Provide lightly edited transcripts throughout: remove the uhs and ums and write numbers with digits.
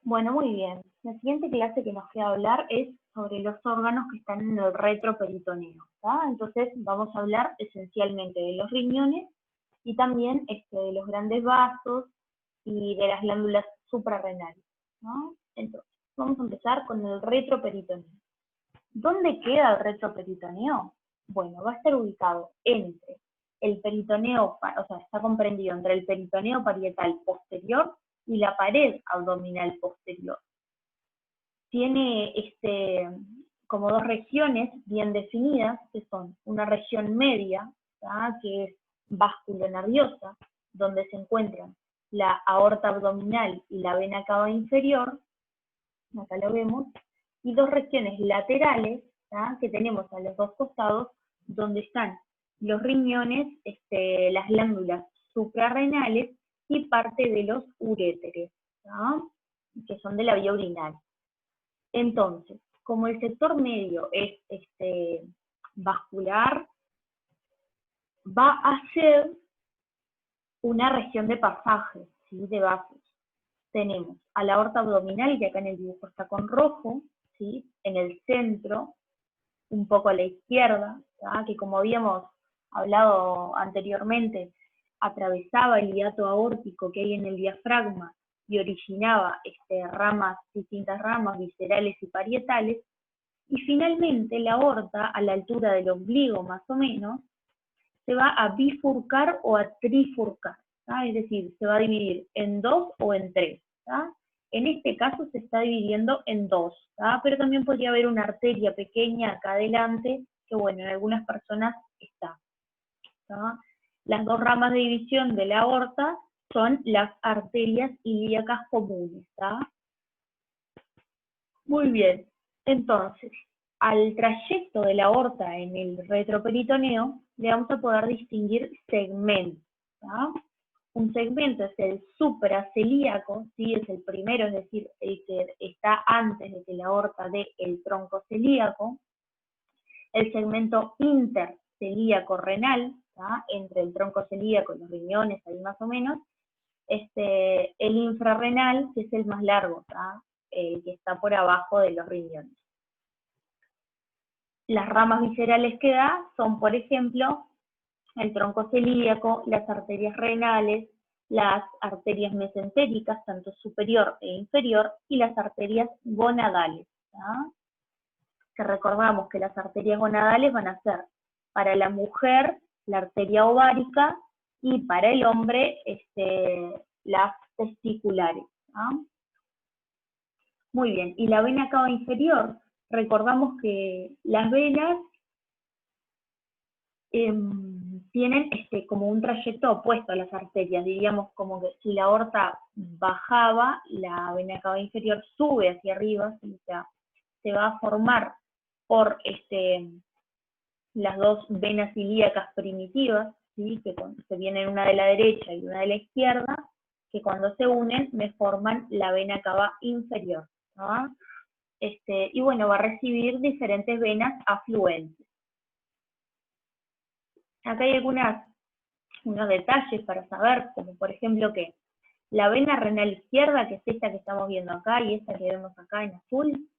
Bueno, muy bien. La siguiente clase que nos queda hablar es sobre los órganos que están en el retroperitoneo, ¿tá? Entonces vamos a hablar esencialmente de los riñones y también de los grandes vasos y de las glándulas suprarrenales, ¿no? Entonces, vamos a empezar con el retroperitoneo. ¿Dónde queda el retroperitoneo? Bueno, va a estar ubicado entre el peritoneo, o sea, está comprendido entre el peritoneo parietal posterior y la pared abdominal posterior. Tiene como dos regiones bien definidas, que son una región media, ¿tá? Que es vasculonerviosa, donde se encuentran la aorta abdominal y la vena cava inferior, acá lo vemos, y dos regiones laterales, ¿tá? Que tenemos a los dos costados, donde están los riñones, las glándulas suprarrenales y parte de los uréteres, ¿tá? Que son de la vía urinaria. Entonces, como el sector medio es vascular, va a ser una región de pasaje, ¿sí? De vasos. Tenemos a la aorta abdominal, que acá en el dibujo está con rojo, ¿sí? En el centro, un poco a la izquierda, ¿tá? Que como habíamos hablado anteriormente, atravesaba el hiato aórtico que hay en el diafragma y originaba distintas ramas viscerales y parietales. Y finalmente la aorta, a la altura del ombligo más o menos, se va a bifurcar o a trifurcar, ¿tá? Es decir, se va a dividir en dos o en tres, ¿tá? En este caso se está dividiendo en dos, ¿tá? Pero también podría haber una arteria pequeña acá adelante, que bueno, en algunas personas está, ¿tá? Las dos ramas de división de la aorta son las arterias ilíacas comunes, ¿tá? Muy bien, entonces, al trayecto de la aorta en el retroperitoneo le vamos a poder distinguir segmentos, ¿tá? Un segmento es el supracelíaco, ¿sí? Es el primero, es decir, el que está antes de que la aorta dé el tronco celíaco. El segmento intercelíaco renal, ¿tá? Entre el tronco celíaco y los riñones, ahí más o menos. El infrarrenal, que es el más largo, ¿tá? El que está por abajo de los riñones. Las ramas viscerales que da son, por ejemplo, el tronco celíaco, las arterias renales, las arterias mesentéricas, tanto superior e inferior, y las arterias gonadales, ¿tá? Que recordamos que las arterias gonadales van a ser para la mujer la arteria ovárica y para el hombre las testiculares, ¿tá? Muy bien, y la vena cava inferior, recordamos que las venas tienen como un trayecto opuesto a las arterias, diríamos como que si la aorta bajaba, la vena cava inferior sube hacia arriba, ¿sí? O sea, se va a formar por las dos venas ilíacas primitivas, ¿sí? Que vienen una de la derecha y una de la izquierda, que cuando se unen me forman la vena cava inferior, ¿no? Y bueno, va a recibir diferentes venas afluentes. Acá hay unos detalles para saber, como por ejemplo que la vena renal izquierda, que es esta que estamos viendo acá y esta que vemos acá en azul,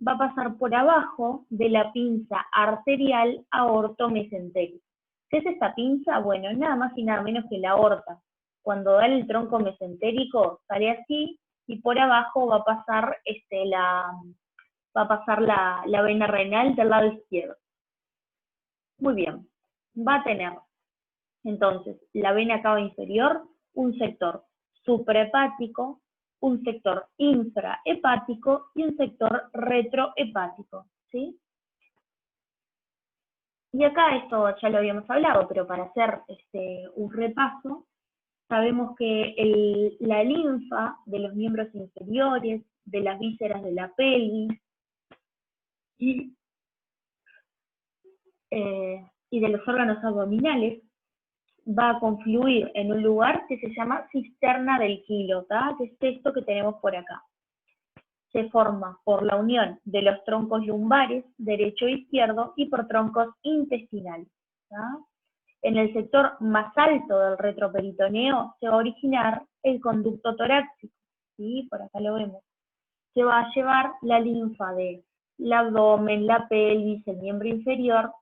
va a pasar por abajo de la pinza arterial aortomesentérica. ¿Qué es esta pinza? Bueno, nada más y nada menos que la aorta. Cuando da el tronco mesentérico, sale así, y por abajo va a pasar la vena renal del lado izquierdo. Muy bien, va a tener entonces la vena cava inferior, un sector suprahepático, un sector infrahepático y un sector retrohepático, ¿sí? Y acá esto ya lo habíamos hablado, pero para hacer un repaso, sabemos que la linfa de los miembros inferiores, de las vísceras de la pelvis y de los órganos abdominales va a confluir en un lugar que se llama cisterna del kilo, ¿tá? Que es esto que tenemos por acá. Se forma por la unión de los troncos lumbares, derecho e izquierdo, y por troncos intestinales, ¿tá? En el sector más alto del retroperitoneo se va a originar el conducto torácico, ¿sí? Por acá lo vemos. se va a llevar la linfa del abdomen, la pelvis, el miembro inferior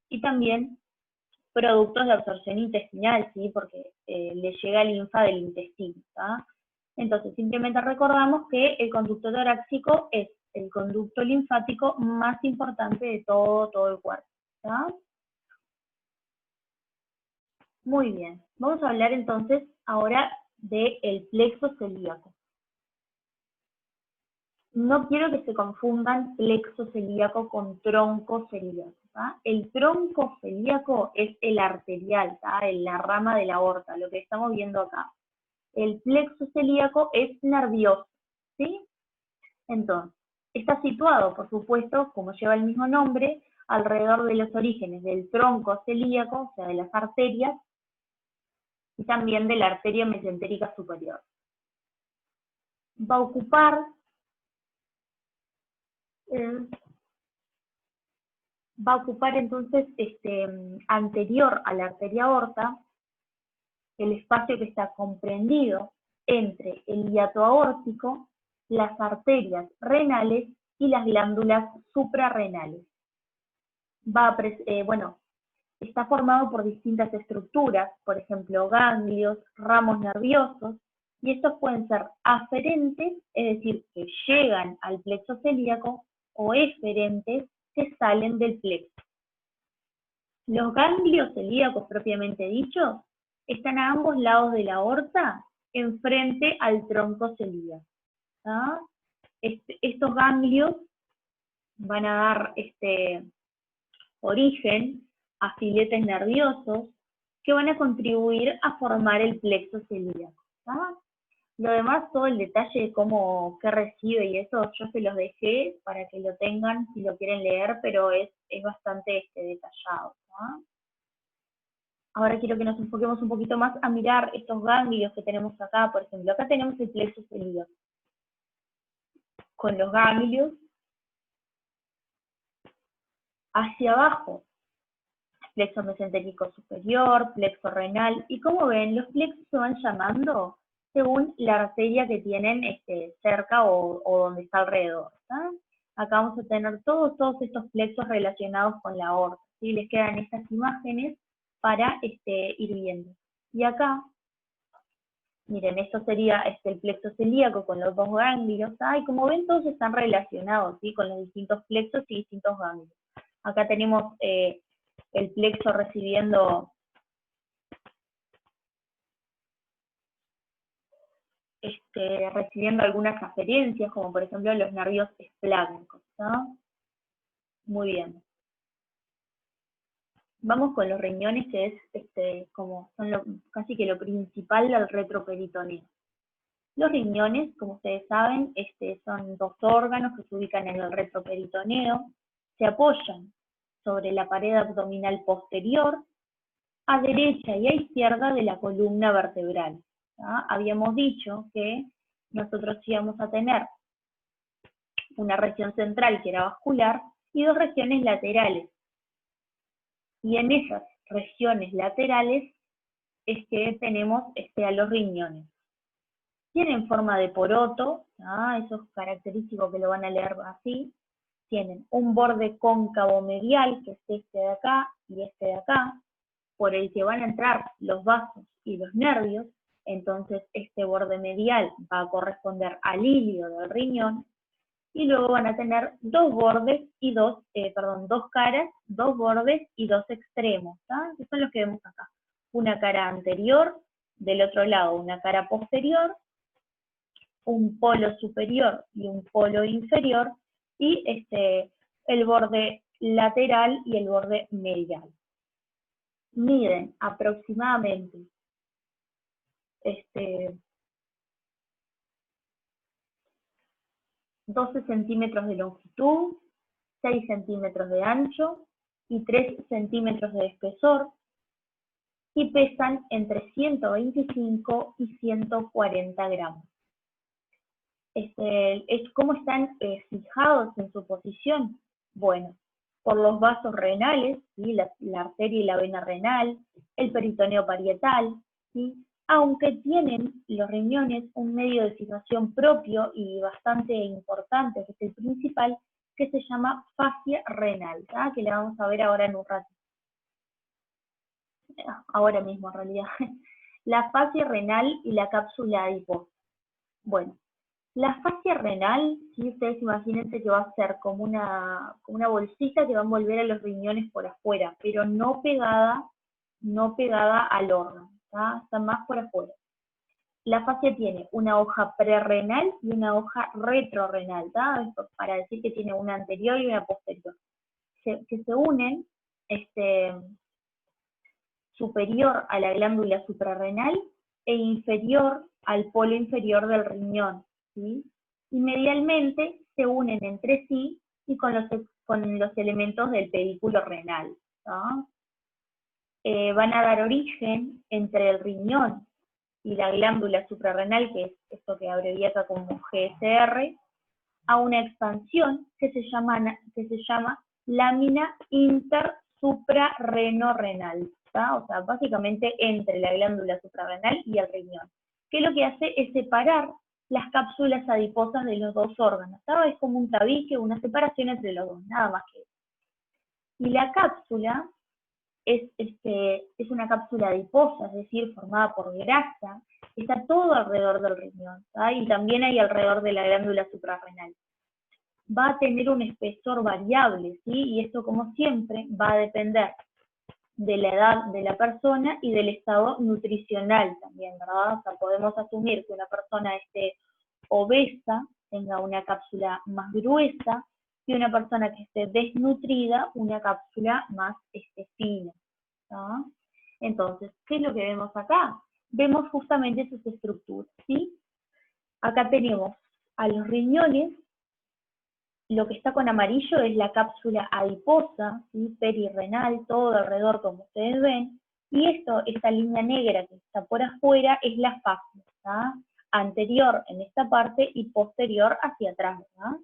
y también productos de absorción intestinal, ¿sí? Porque le llega linfa del intestino, ¿tá? Entonces, simplemente recordamos que el conducto torácico es el conducto linfático más importante de todo el cuerpo, ¿tá? Muy bien, vamos a hablar entonces ahora del plexo celíaco. No quiero que se confundan plexo celíaco con tronco celíaco. ¿tá? El tronco celíaco es el arterial, ¿tá? La rama de la aorta, lo que estamos viendo acá. El plexo celíaco es nervioso, ¿sí? Entonces, está situado, por supuesto, como lleva el mismo nombre, alrededor de los orígenes del tronco celíaco, o sea, de las arterias, y también de la arteria mesentérica superior. Va a ocupar entonces anterior a la arteria aorta el espacio que está comprendido entre el hiato aórtico, las arterias renales y las glándulas suprarrenales. Está formado por distintas estructuras, por ejemplo, ganglios, ramos nerviosos, y estos pueden ser aferentes, es decir, que llegan al plexo celíaco, o eferentes, que salen del plexo. Los ganglios celíacos propiamente dichos están a ambos lados de la aorta, enfrente al tronco celíaco. ¿tá? Estos ganglios van a dar origen a filetes nerviosos que van a contribuir a formar el plexo celíaco. ¿tá? Lo demás, todo el detalle de qué recibe y eso, yo se los dejé para que lo tengan si lo quieren leer, pero es bastante detallado. ¿tá? Ahora quiero que nos enfoquemos un poquito más a mirar estos ganglios que tenemos acá. Por ejemplo, acá tenemos el plexo celíaco. Con los ganglios hacia abajo. Plexo mesentérico superior, plexo renal. Y como ven, los plexos se van llamando según la arteria que tienen cerca o donde está alrededor. ¿tá? Acá vamos a tener todos estos plexos relacionados con la aorta. ¿sí? Les quedan estas imágenes para ir viendo. Y acá, miren, esto sería el plexo celíaco con los dos ganglios, y como ven todos están relacionados, ¿sí? Con los distintos plexos y distintos ganglios. Acá tenemos el plexo recibiendo algunas aferencias, como por ejemplo los nervios espláncnicos. Muy bien. Vamos con los riñones, que es casi que lo principal del retroperitoneo. Los riñones, como ustedes saben, son dos órganos que se ubican en el retroperitoneo, se apoyan sobre la pared abdominal posterior, a derecha y a izquierda de la columna vertebral. ¿tá? Habíamos dicho que nosotros íbamos a tener una región central que era vascular y dos regiones laterales. Y en esas regiones laterales es que tenemos a los riñones. Tienen forma de poroto, eso es característico que lo van a leer así. Tienen un borde cóncavo medial, que es este de acá y este de acá, por el que van a entrar los vasos y los nervios. Entonces este borde medial va a corresponder al ilio del riñón. Y luego van a tener dos bordes y dos caras, dos bordes y dos extremos, que son los que vemos acá. Una cara anterior, del otro lado una cara posterior, un polo superior y un polo inferior, y el borde lateral y el borde medial. Miden aproximadamente 12 centímetros de longitud, 6 centímetros de ancho y 3 centímetros de espesor, y pesan entre 125 y 140 gramos. ¿Cómo están fijados en su posición? Bueno, por los vasos renales, ¿sí? la arteria y la vena renal, el peritoneo parietal, ¿sí? aunque tienen los riñones un medio de fijación propio y bastante importante, que es el principal, que se llama fascia renal, ¿tá? Que la vamos a ver ahora en un rato. Ahora mismo en realidad. La fascia renal y la cápsula adiposa. Bueno, la fascia renal, si ustedes imagínense que va a ser como una bolsita que va a envolver a los riñones por afuera, pero no pegada al órgano, ¿tá? Está más por afuera. La fascia tiene una hoja prerrenal y una hoja retrorrenal, ¿tá? Esto para decir que tiene una anterior y una posterior, que se unen superior a la glándula suprarrenal e inferior al polo inferior del riñón, ¿sí? Y medialmente se unen entre sí y con los elementos del pedículo renal, ¿no? Van a dar origen entre el riñón y la glándula suprarrenal, que es esto que abrevié acá como GSR, a una expansión que se llama lámina intersuprarreno-renal, ¿tá? O sea, básicamente entre la glándula suprarrenal y el riñón, que lo que hace es separar las cápsulas adiposas de los dos órganos, ¿tá? Es como un tabique, una separación entre los dos, nada más que eso. Y la cápsula es una cápsula adiposa, es decir, formada por grasa, está todo alrededor del riñón, ¿tá? Y también hay alrededor de la glándula suprarrenal. Va a tener un espesor variable, ¿sí? Y esto, como siempre, va a depender de la edad de la persona y del estado nutricional también, ¿verdad? O sea, podemos asumir que una persona esté obesa, tenga una cápsula más gruesa, y una persona que esté desnutrida, una cápsula más fina, ¿no? Entonces, ¿qué es lo que vemos acá? Vemos justamente sus estructuras, ¿sí? Acá tenemos a los riñones. Lo que está con amarillo es la cápsula adiposa, ¿sí? Perirrenal, todo alrededor, como ustedes ven. Y esta línea negra que está por afuera, es la fascia, ¿tá? Anterior en esta parte y posterior hacia atrás, ¿verdad?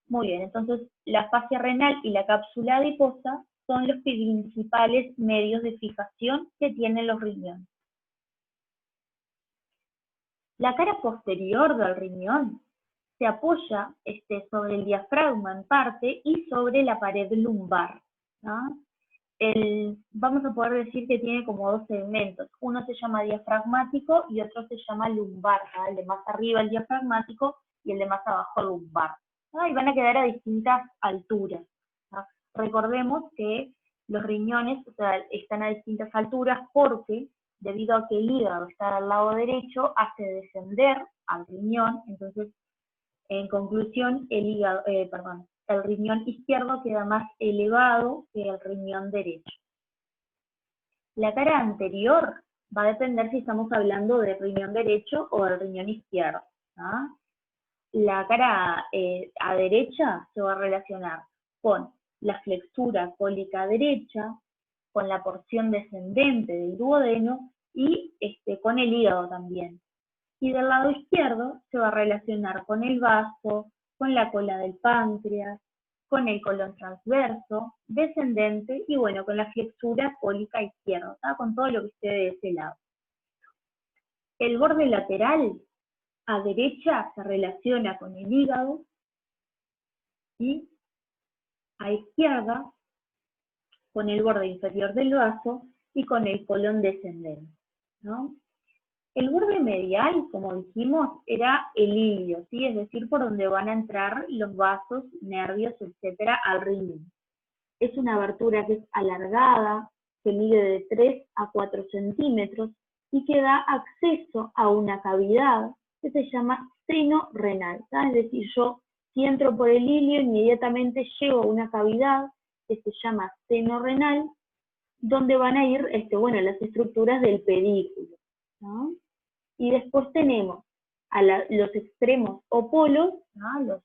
Muy bien, entonces la fascia renal y la cápsula adiposa son los principales medios de fijación que tienen los riñones. La cara posterior del riñón se apoya sobre el diafragma en parte y sobre la pared lumbar, ¿no? Vamos a poder decir que tiene como dos segmentos. Uno se llama diafragmático y otro se llama lumbar, ¿no? El de más arriba el diafragmático y el de más abajo lumbar, ¿no? Y van a quedar a distintas alturas, ¿no? Recordemos que los riñones, o sea, están a distintas alturas porque, debido a que el hígado está al lado derecho, hace descender al riñón. Entonces, en conclusión, el riñón izquierdo queda más elevado que el riñón derecho. La cara anterior va a depender si estamos hablando del riñón derecho o del riñón izquierdo, ¿no? La cara a derecha se va a relacionar con la flexura cólica derecha, con la porción descendente del duodeno y con el hígado también. Y del lado izquierdo se va a relacionar con el vaso, con la cola del páncreas, con el colon transverso, descendente y bueno, con la flexura cólica izquierda, ¿tá? Con todo lo que esté de ese lado. El borde lateral a derecha se relaciona con el hígado y a izquierda con el borde inferior del vaso y con el colon descendente, ¿no? El borde medial, como dijimos, era el ilio, ¿sí? Es decir, por donde van a entrar los vasos, nervios, etcétera, al riñón. Es una abertura que es alargada, que mide de 3 a 4 centímetros y que da acceso a una cavidad que se llama seno renal, ¿tá? Es decir, yo si entro por el ilio, inmediatamente llego a una cavidad que se llama seno renal, donde van a ir las estructuras del pedículo, ¿no? Y después tenemos a los extremos o polos, ¿no?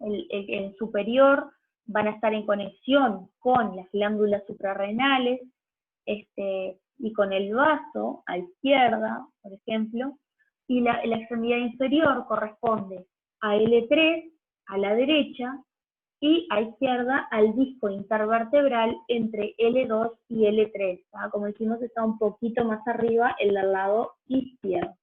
El superior van a estar en conexión con las glándulas suprarrenales y con el vaso a izquierda, por ejemplo, y la extremidad inferior corresponde a L3 a la derecha y a izquierda al disco intervertebral entre L2 y L3. ¿tá? Como dijimos, está un poquito más arriba el del lado izquierdo.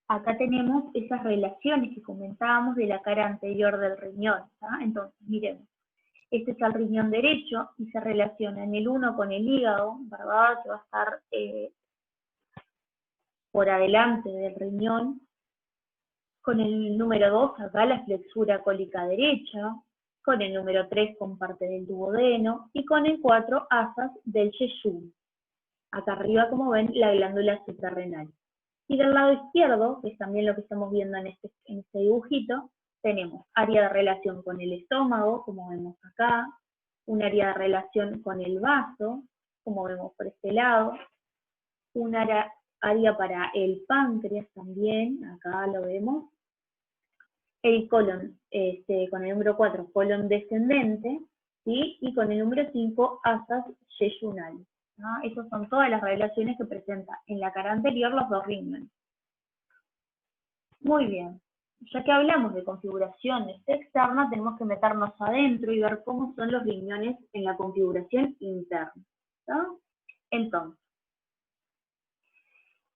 Acá tenemos esas relaciones que comentábamos de la cara anterior del riñón. ¿tá? Entonces, miremos. Este es el riñón derecho y se relaciona en el 1 con el hígado, ¿verdad? Que va a estar por adelante del riñón. Con el número 2, acá la flexura cólica derecha. Con el número 3, con parte del duodeno. Y con el 4, asas del yeyuno. Acá arriba, como ven, la glándula suprarrenal. Y del lado izquierdo, que es también lo que estamos viendo en este dibujito, tenemos área de relación con el estómago, como vemos acá, un área de relación con el vaso, como vemos por este lado, un área para el páncreas también, acá lo vemos, el colon, con el número 4, colon descendente, ¿sí? Y con el número 5, asas yeyunales. ¿no? Esas son todas las relaciones que presenta en la cara anterior los dos riñones. Muy bien. Ya que hablamos de configuraciones externas, tenemos que meternos adentro y ver cómo son los riñones en la configuración interna. ¿no? Entonces,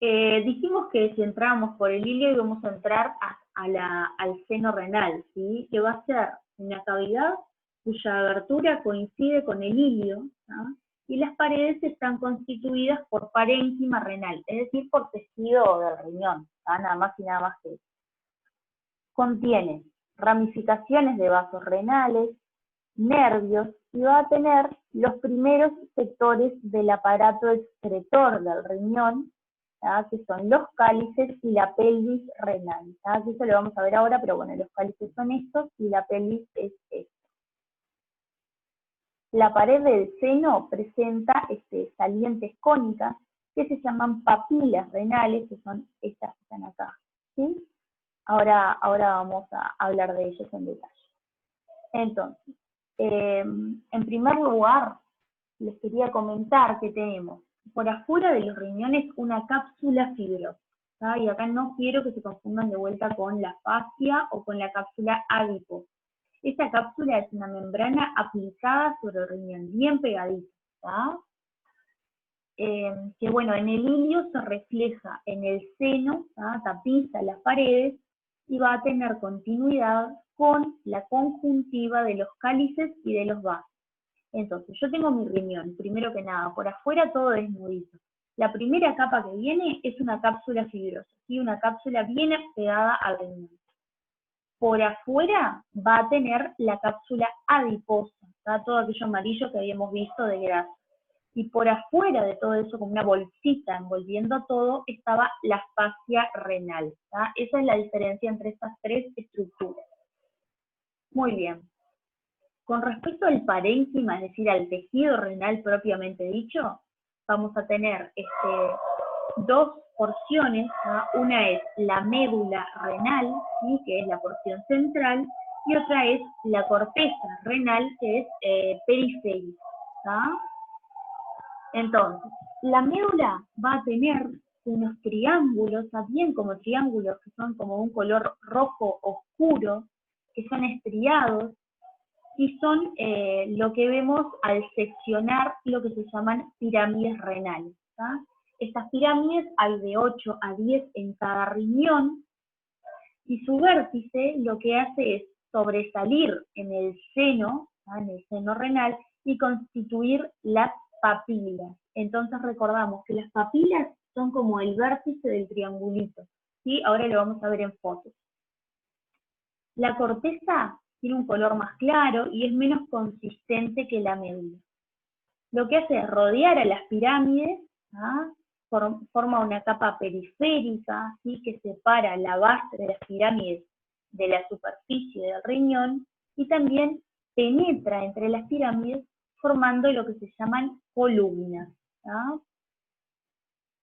dijimos que si entramos por el ilio íbamos a entrar al seno renal, ¿sí? que va a ser una cavidad cuya abertura coincide con el ilio, ¿no? y las paredes están constituidas por parénquima renal, es decir, por tejido del riñón, ¿no? nada más y nada más que eso. Contiene ramificaciones de vasos renales, nervios, y va a tener los primeros sectores del aparato excretor del riñón, ¿tá? que son los cálices y la pelvis renal. ¿tá? Eso lo vamos a ver ahora, pero bueno, los cálices son estos y la pelvis es esta. La pared del seno presenta salientes cónicas que se llaman papilas renales, que son estas que están acá. ¿sí? Ahora vamos a hablar de ellos en detalle. Entonces, en primer lugar, les quería comentar que tenemos por afuera de los riñones una cápsula fibrosa. ¿tá? Y acá no quiero que se confundan de vuelta con la fascia o con la cápsula adiposa. Esta cápsula es una membrana aplicada sobre el riñón, bien pegadita. Que bueno, en el ilio se refleja en el seno, tapiza las paredes y va a tener continuidad con la conjuntiva de los cálices y de los vasos. Entonces, yo tengo mi riñón, primero que nada, por afuera todo desnudito. La primera capa que viene es una cápsula fibrosa, ¿sí? una cápsula bien pegada al riñón. Por afuera va a tener la cápsula adiposa, ¿tá? todo aquello amarillo que habíamos visto de grasa. Y por afuera de todo eso, como una bolsita envolviendo todo, estaba la fascia renal. ¿tá? Esa es la diferencia entre estas tres estructuras. Muy bien. Con respecto al parénquima, es decir, al tejido renal propiamente dicho, vamos a tener dos porciones. ¿no? Una es la médula renal, ¿sí? que es la porción central, y otra es la corteza renal, que es periférica. ¿tá? Entonces, la médula va a tener unos triángulos, bien como triángulos que son como un color rojo oscuro, que son estriados, y son lo que vemos al seccionar lo que se llaman pirámides renales. ¿tá? Estas pirámides hay de 8 a 10 en cada riñón, y su vértice lo que hace es sobresalir en el seno renal, y constituir las papilas. Entonces recordamos que las papilas son como el vértice del triangulito. ¿sí? Ahora lo vamos a ver en fotos. La corteza tiene un color más claro y es menos consistente que la médula. Lo que hace es rodear a las pirámides, forma una capa periférica, ¿sí? que separa la base de las pirámides de la superficie del riñón, y también penetra entre las pirámides formando lo que se llaman columnas. ¿tá?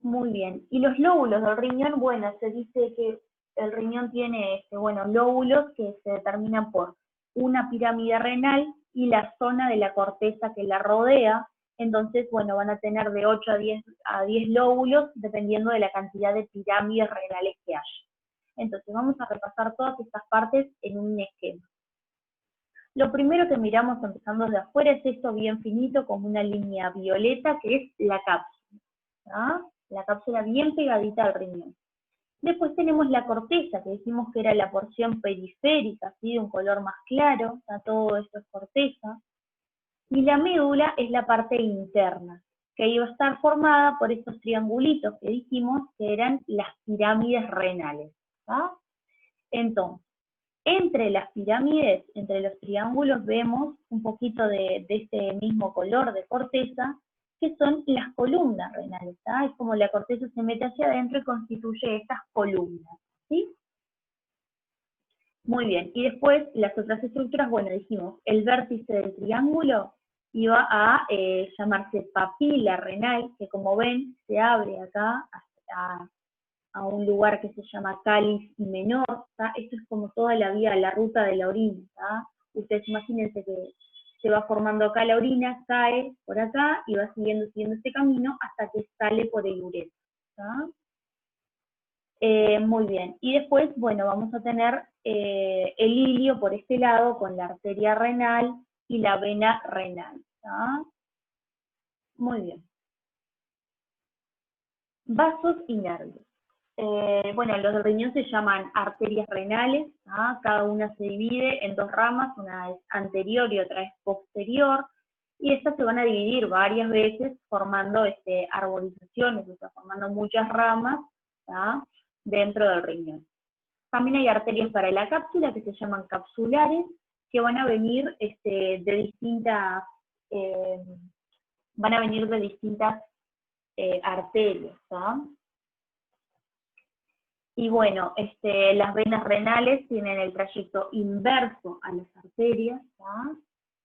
Muy bien. Y los lóbulos del riñón, bueno, se dice que el riñón tiene lóbulos que se determinan por una pirámide renal y la zona de la corteza que la rodea. Entonces, bueno, van a tener de 8 a 10 lóbulos, dependiendo de la cantidad de pirámides renales que haya. Entonces vamos a repasar todas estas partes en un esquema. Lo primero que miramos empezando de afuera es esto bien finito como una línea violeta que es la cápsula, ¿tá? La cápsula bien pegadita al riñón. Después tenemos la corteza, que dijimos que era la porción periférica, ¿sí? De un color más claro, todo esto es corteza. Y la médula es la parte interna, que iba a estar formada por estos triangulitos que dijimos que eran las pirámides renales, ¿tá? Entonces, entre las pirámides, entre los triángulos, vemos un poquito de este mismo color de corteza, que son las columnas renales, ¿tá? Es como la corteza se mete hacia adentro y constituye estas columnas, ¿sí? Muy bien, y después las otras estructuras, bueno, dijimos, el vértice del triángulo iba a llamarse papila renal, que como ven, se abre acá a un lugar que se llama cáliz menor, ¿tá? Esto es como toda la vía, la ruta de la orina, ¿tá? Ustedes imagínense que se va formando acá la orina, cae por acá y va siguiendo este camino hasta que sale por el uretra, ¿tá? Muy bien, y después, bueno, vamos a tener el ilio por este lado con la arteria renal y la vena renal, ¿tá? Muy bien. Vasos y nervios. Bueno, los del riñón se llaman arterias renales, ¿tá? Cada una se divide en dos ramas, una es anterior y otra es posterior, y estas se van a dividir varias veces formando arborizaciones, o sea, formando muchas ramas, ¿tá? Dentro del riñón. También hay arterias para la cápsula que se llaman capsulares, que van a venir de distintas, arterias, ¿tá? Y bueno, las venas renales tienen el trayecto inverso a las arterias, ¿tá?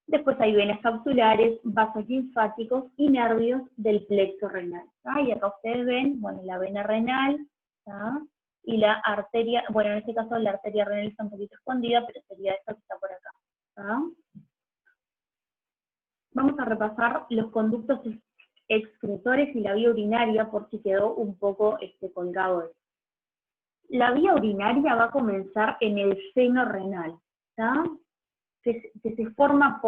Después hay venas capsulares, vasos linfáticos y nervios del plexo renal, ¿tá? Y acá ustedes ven, bueno, la vena renal, ¿tá? Y la arteria, bueno, en este caso la arteria renal está un poquito escondida, pero sería esta que está por acá, ¿tá? Vamos a repasar los conductos excretores y la vía urinaria por si quedó un poco colgado esto. La vía urinaria va a comenzar en el seno renal, ¿tá? Que se forma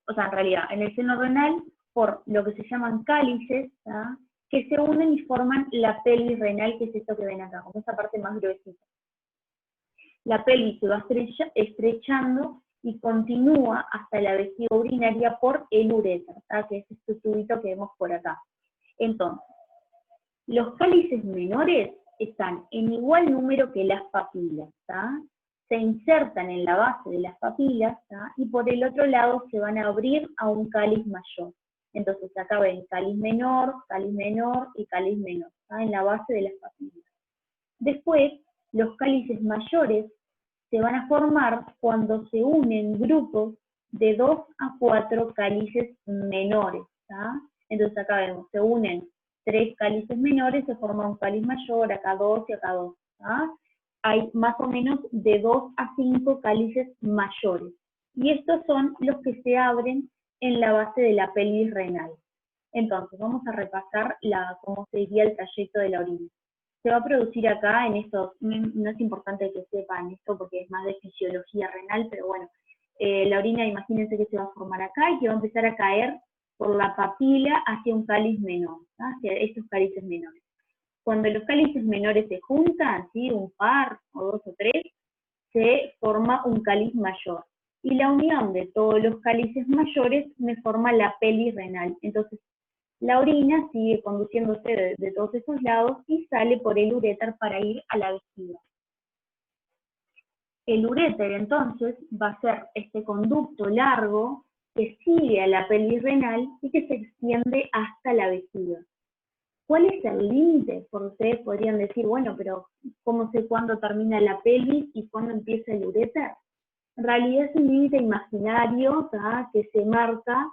en realidad, en el seno renal, por lo que se llaman cálices, ¿tá? Que se unen y forman la pelvis renal, que es esto que ven acá, como esta parte más gruesita. La pelvis se va estrechando y continúa hasta la vejiga urinaria por el uretra, ¿tá? Que es este tubito que vemos por acá. Entonces, los cálices menores están en igual número que las papilas, ¿tá? Se insertan en la base de las papilas, ¿tá? Y por el otro lado se van a abrir a un cáliz mayor. Entonces acá ven cáliz menor y cáliz menor, ¿tá? En la base de las papilas. Después, los cálices mayores se van a formar cuando se unen grupos de 2 a 4 cálices menores, ¿tá? Entonces acá vemos, se unen 3 cálices menores, se forma un cáliz mayor, acá 2 y acá 2, ¿tá? Hay más o menos de 2 a 5 cálices mayores. Y estos son los que se abren en la base de la pelvis renal. Entonces, vamos a repasar cómo sería el trayecto de la orina. Se va a producir acá en estos, no es importante que sepan esto porque es más de fisiología renal, pero bueno, la orina, imagínense que se va a formar acá y que va a empezar a caer por la papila hacia un cáliz menor, ¿tá? Hacia estos cálices menores. Cuando los cálices menores se juntan, ¿sí? Un par o 2 o 3, se forma un cáliz mayor. Y la unión de todos los cálices mayores me forma la pelvis renal. Entonces, la orina sigue conduciéndose de todos esos lados y sale por el uréter para ir a la vejiga. El uréter, entonces, va a ser este conducto largo que sigue a la pelvis renal y que se extiende hasta la vejiga. ¿Cuál es el límite? Porque ustedes podrían decir, bueno, pero ¿cómo sé cuándo termina la pelvis y cuándo empieza el uréter? En realidad es un límite imaginario, ¿tá? Que se marca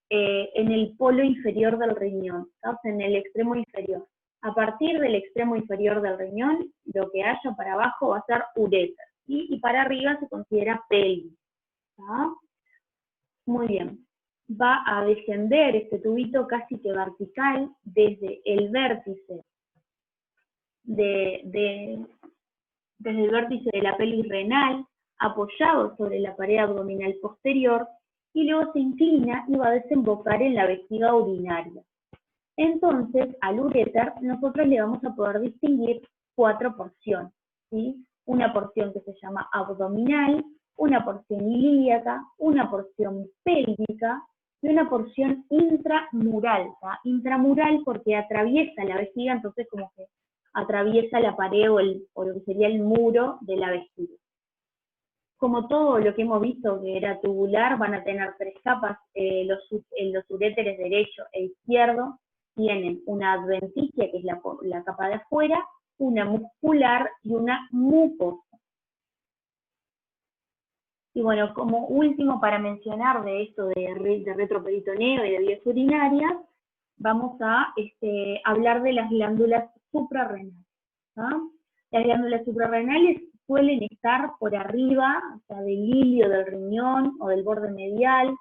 en el polo inferior del riñón, ¿tá? O sea, en el extremo inferior. A partir del extremo inferior del riñón, lo que haya para abajo va a ser uréter, ¿sí? Y para arriba se considera pelvis, ¿tá? Muy bien. Va a descender este tubito casi que vertical desde el vértice desde el vértice de la pelvis renal, apoyado sobre la pared abdominal posterior, y luego se inclina y va a desembocar en la vejiga urinaria. Entonces, al uréter nosotros le vamos a poder distinguir 4 porciones, ¿sí? Una porción que se llama abdominal, una porción ilíaca, una porción pélvica y una porción intramural, ¿tá? Intramural porque atraviesa la vejiga, entonces como que atraviesa la pared o lo que sería el muro de la vejiga. Como todo lo que hemos visto que era tubular, van a tener 3 capas, los uréteres derecho e izquierdo tienen una adventicia, que es la capa de afuera, una muscular y una mucosa. Y bueno, como último para mencionar de esto de retroperitoneo y de vías urinarias, vamos a hablar de las glándulas suprarrenales, ¿no? Las glándulas suprarrenales suelen estar por arriba, o sea, del hilio del riñón o del borde medial,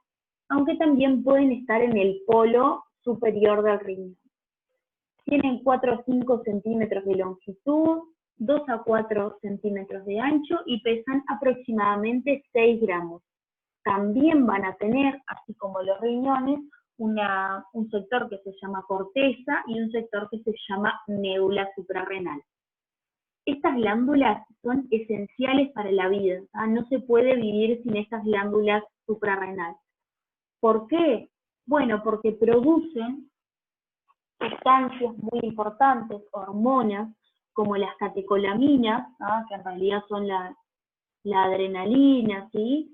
aunque también pueden estar en el polo superior del riñón. Tienen 4 a 5 centímetros de longitud, 2 a 4 centímetros de ancho y pesan aproximadamente 6 gramos. También van a tener, así como los riñones, un sector que se llama corteza y un sector que se llama médula suprarrenal. Estas glándulas son esenciales para la vida, ¿tá? No se puede vivir sin estas glándulas suprarrenales. ¿Por qué? Bueno, porque producen sustancias muy importantes, hormonas, como las catecolaminas, ¿no? Que en realidad son la adrenalina, ¿sí?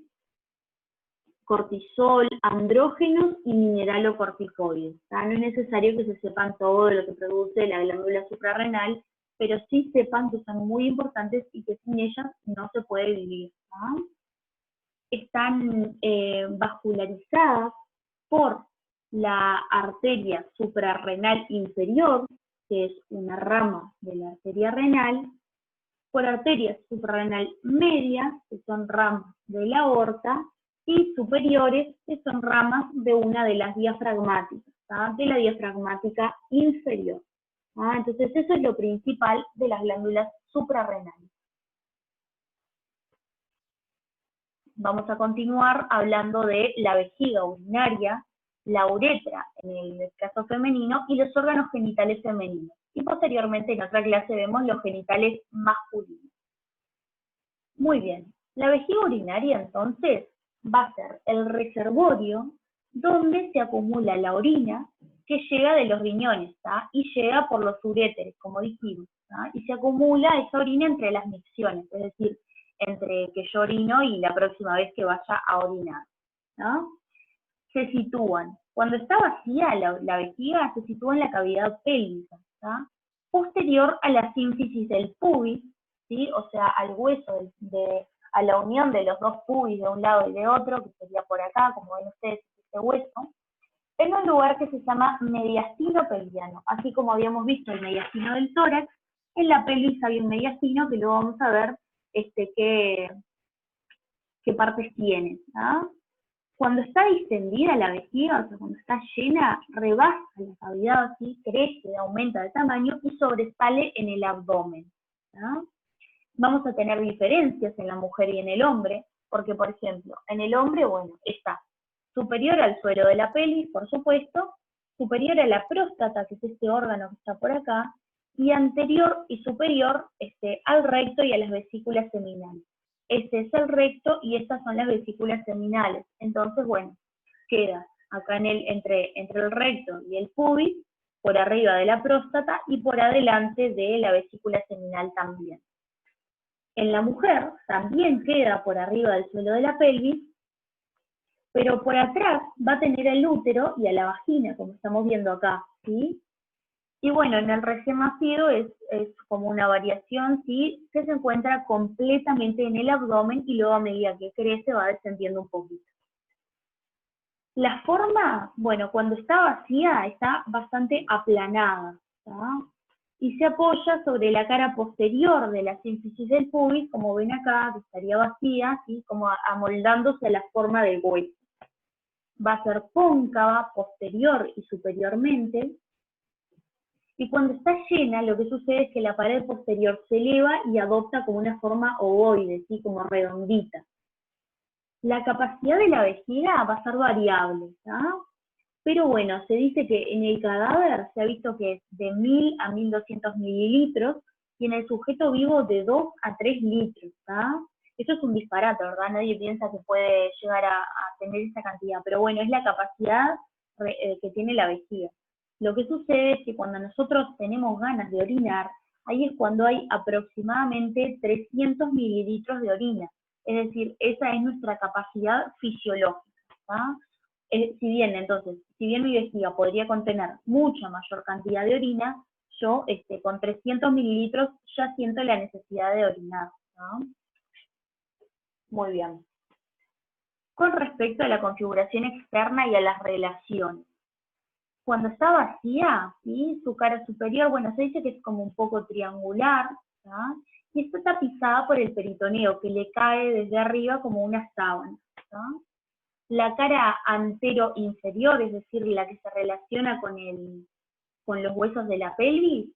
Cortisol, andrógenos y mineralocorticoides. ¿Tá? No es necesario que se sepan todo lo que produce la glándula suprarrenal, pero sí sepan que son muy importantes y que sin ellas no se puede vivir. ¿tá? Están vascularizadas por la arteria suprarrenal inferior, que es una rama de la arteria renal, por arterias suprarrenal medias, que son ramas de la aorta, y superiores, que son ramas de una de las diafragmáticas, ¿tá? De la diafragmática inferior. ¿tá? Entonces eso es lo principal de las glándulas suprarrenales. Vamos a continuar hablando de la vejiga urinaria, la uretra en el caso femenino y los órganos genitales femeninos. Y posteriormente en otra clase vemos los genitales masculinos. Muy bien, la vejiga urinaria entonces va a ser el reservorio donde se acumula la orina que llega de los riñones, ¿tá? Y llega por los uréteres, como dijimos, ¿tá? Y se acumula esa orina entre las micciones, es decir, entre que yo orino y la próxima vez que vaya a orinar, ¿no? Se sitúan, cuando está vacía la vejiga, se sitúa en la cavidad pélvica, ¿tá? Posterior a la sínfisis del pubis, ¿sí? O sea, al hueso, a la unión de los dos pubis de un lado y de otro, que sería por acá, como ven ustedes, este hueso, en un lugar que se llama mediastino pelviano. Así como habíamos visto el mediastino del tórax, en la pelvis hay un mediastino que luego vamos a ver qué partes tiene. ¿no? Cuando está distendida la vejiga, o sea, cuando está llena, rebasa la cavidad, así, crece, aumenta de tamaño y sobresale en el abdomen. ¿no? Vamos a tener diferencias en la mujer y en el hombre, porque, por ejemplo, en el hombre, bueno, está superior al suelo de la pelvis, por supuesto, superior a la próstata, que es este órgano que está por acá, y anterior y superior al recto y a las vesículas seminales. Este es el recto y estas son las vesículas seminales. Entonces, bueno, queda acá entre el recto y el pubis, por arriba de la próstata y por adelante de la vesícula seminal también. En la mujer también queda por arriba del suelo de la pelvis, pero por atrás va a tener el útero y a la vagina, como estamos viendo acá, ¿sí? Y bueno, en el recién nacido es como una variación, ¿sí? Que se encuentra completamente en el abdomen y luego a medida que crece va descendiendo un poquito. La forma, bueno, cuando está vacía está bastante aplanada, ¿tá? Y se apoya sobre la cara posterior de la sínfisis del pubis, como ven acá, que estaría vacía, ¿sí? Como amoldándose a la forma del hueso. Va a ser cóncava posterior y superiormente, Y cuando está llena, lo que sucede es que la pared posterior se eleva y adopta como una forma ovoide, ¿sí? Como redondita. La capacidad de la vejiga va a ser variable, ¿tá? Pero bueno, se dice que en el cadáver se ha visto que es de 1000 a 1200 mililitros y en el sujeto vivo de 2 a 3 litros, ¿tá? Eso es un disparate, ¿verdad? Nadie piensa que puede llegar a tener esa cantidad, pero bueno, es la capacidad que tiene la vejiga. Lo que sucede es que cuando nosotros tenemos ganas de orinar, ahí es cuando hay aproximadamente 300 mililitros de orina. Es decir, esa es nuestra capacidad fisiológica, ¿tá? Si bien mi vejiga podría contener mucha mayor cantidad de orina, yo con 300 mililitros ya siento la necesidad de orinar, ¿no? Muy bien. Con respecto a la configuración externa y a las relaciones. Cuando está vacía, ¿sí? Su cara superior, bueno, se dice que es como un poco triangular, ¿tá? Y está tapizada por el peritoneo, que le cae desde arriba como una sábana, ¿tá? La cara antero-inferior, es decir, la que se relaciona con los huesos de la pelvis,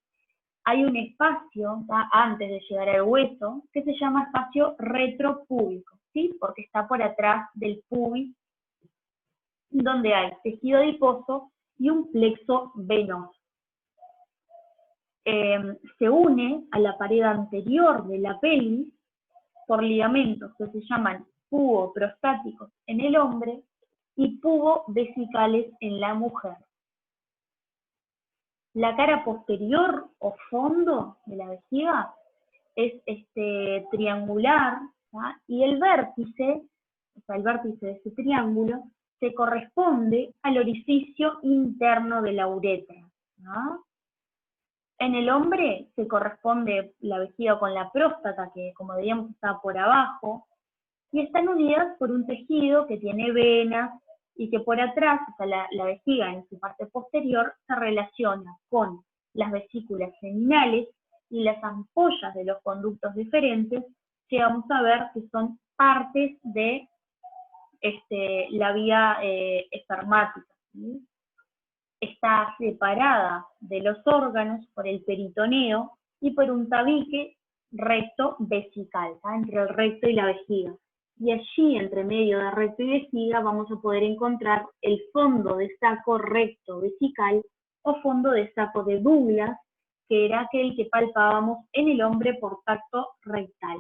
hay un espacio, ¿tá? Antes de llegar al hueso, que se llama espacio retropúbico, ¿sí? Porque está por atrás del pubis, donde hay tejido adiposo y un plexo venoso. Se une a la pared anterior de la pelvis por ligamentos que se llaman puboprostáticos en el hombre y pubovesicales en la mujer. La cara posterior o fondo de la vejiga es triangular, ¿tá? Y el vértice, o sea, el vértice de ese triángulo, se corresponde al orificio interno de la uretra, ¿no? En el hombre se corresponde la vejiga con la próstata, que como diríamos está por abajo, y están unidas por un tejido que tiene venas y que por atrás, o sea, la vejiga en su parte posterior, se relaciona con las vesículas seminales y las ampollas de los conductos deferentes, que vamos a ver que son partes de la vía espermática, ¿sí? Está separada de los órganos por el peritoneo y por un tabique recto vesical, ¿tá? Entre el recto y la vejiga. Y allí, entre medio de recto y vejiga, vamos a poder encontrar el fondo de saco recto vesical o fondo de saco de Douglas, que era aquel que palpábamos en el hombre por tacto rectal.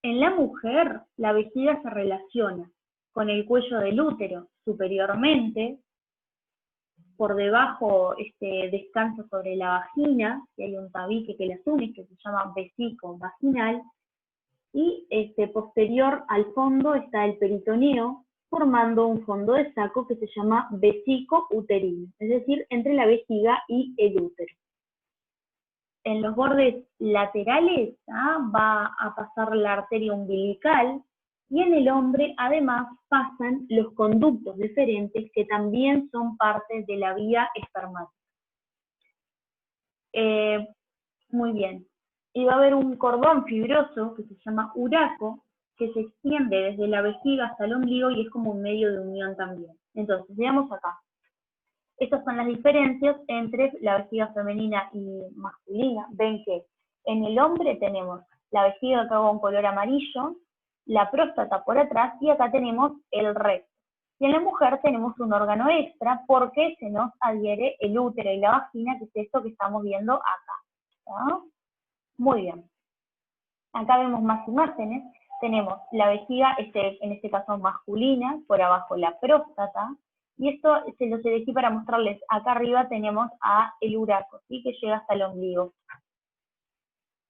En la mujer, la vejiga se relaciona con el cuello del útero superiormente, por debajo descansa sobre la vagina, y hay un tabique que las une, que se llama vesico vaginal, y posterior al fondo está el peritoneo, formando un fondo de saco que se llama vesico uterino, es decir, entre la vejiga y el útero. En los bordes laterales va a pasar la arteria umbilical, y en el hombre además pasan los conductos deferentes que también son parte de la vía espermática. Muy bien. Y va a haber un cordón fibroso que se llama uraco, que se extiende desde la vejiga hasta el ombligo y es como un medio de unión también. Entonces, veamos acá. Estas son las diferencias entre la vejiga femenina y masculina. Ven que en el hombre tenemos la vejiga acá con color amarillo, la próstata por atrás y acá tenemos el recto. Y en la mujer tenemos un órgano extra porque se nos adhiere el útero y la vagina, que es esto que estamos viendo acá, ¿tá? Muy bien. Acá vemos más imágenes. Tenemos la vejiga, en este caso masculina, por abajo la próstata, y esto se los elegí para mostrarles. Acá arriba tenemos el uraco, ¿sí? Que llega hasta el ombligo.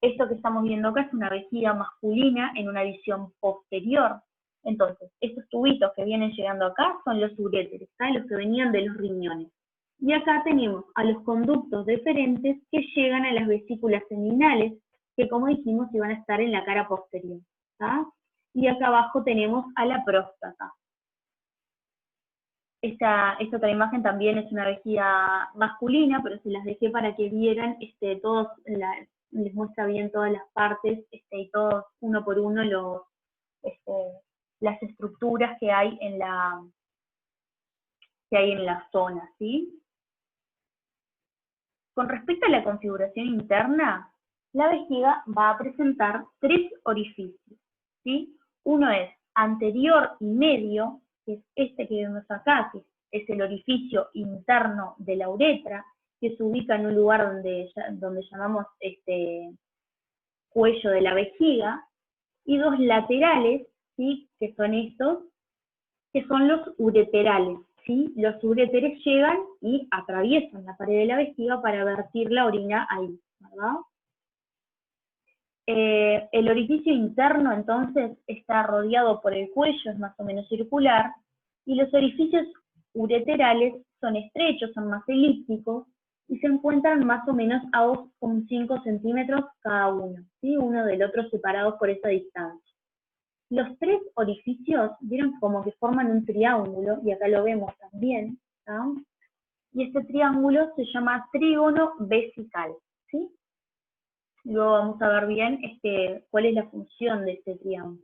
Esto que estamos viendo acá es una vejiga masculina en una visión posterior. Entonces, estos tubitos que vienen llegando acá son los uréteres, ¿tá? Los que venían de los riñones. Y acá tenemos a los conductos deferentes que llegan a las vesículas seminales, que como dijimos iban a estar en la cara posterior, ¿tá? Y acá abajo tenemos a la próstata. Esta otra imagen también es una vejiga masculina, pero se las dejé para que vieran todos, les muestra bien todas las partes y todos uno por uno las estructuras que hay en la zona, ¿sí? Con respecto a la configuración interna, la vejiga va a presentar 3 orificios, ¿sí? Uno es anterior y medio, que es este que vemos acá, que es el orificio interno de la uretra, que se ubica en un lugar donde llamamos cuello de la vejiga, y 2 laterales, ¿sí? Que son estos, que son los ureterales, ¿sí? Los ureteres llegan y atraviesan la pared de la vejiga para vertir la orina ahí, ¿verdad? El orificio interno, entonces, está rodeado por el cuello, es más o menos circular, y los orificios ureterales son estrechos, son más elípticos, y se encuentran más o menos a 2,5 centímetros cada uno, ¿sí? Uno del otro separados por esa distancia. Los 3 orificios, vieron como que forman un triángulo, y acá lo vemos también, ¿no? Y este triángulo se llama trígono vesical, ¿sí? Luego vamos a ver bien cuál es la función de este triángulo.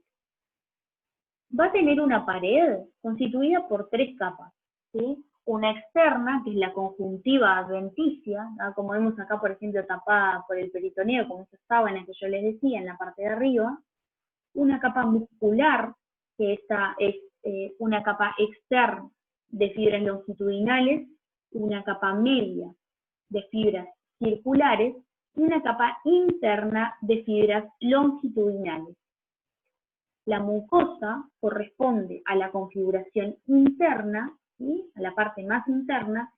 Va a tener una pared constituida por 3 capas, ¿sí? Una externa, que es la conjuntiva adventicia, ¿no? Como vemos acá, por ejemplo, tapada por el peritoneo, como esa sábana que yo les decía en la parte de arriba. Una capa muscular, que esta es una capa externa de fibras longitudinales, una capa media de fibras circulares y una capa interna de fibras longitudinales. La mucosa corresponde a la configuración interna, ¿sí? A la parte más interna,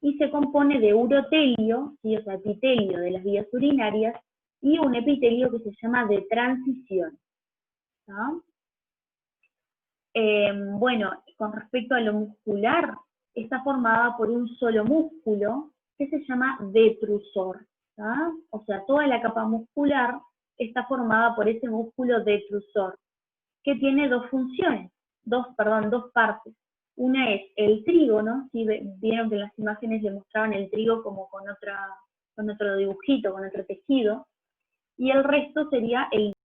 y se compone de urotelio, ¿sí? O sea, epitelio de las vías urinarias, y un epitelio que se llama de transición. ¿No? Bueno, con respecto a lo muscular, está formada por un solo músculo que se llama detrusor, ¿tá? O sea, toda la capa muscular está formada por ese músculo detrusor, que tiene 2 funciones, dos partes. Una es el trígono, ¿sí? Vieron que en las imágenes le mostraban el trigo como con otro dibujito, con otro tejido, y el resto sería el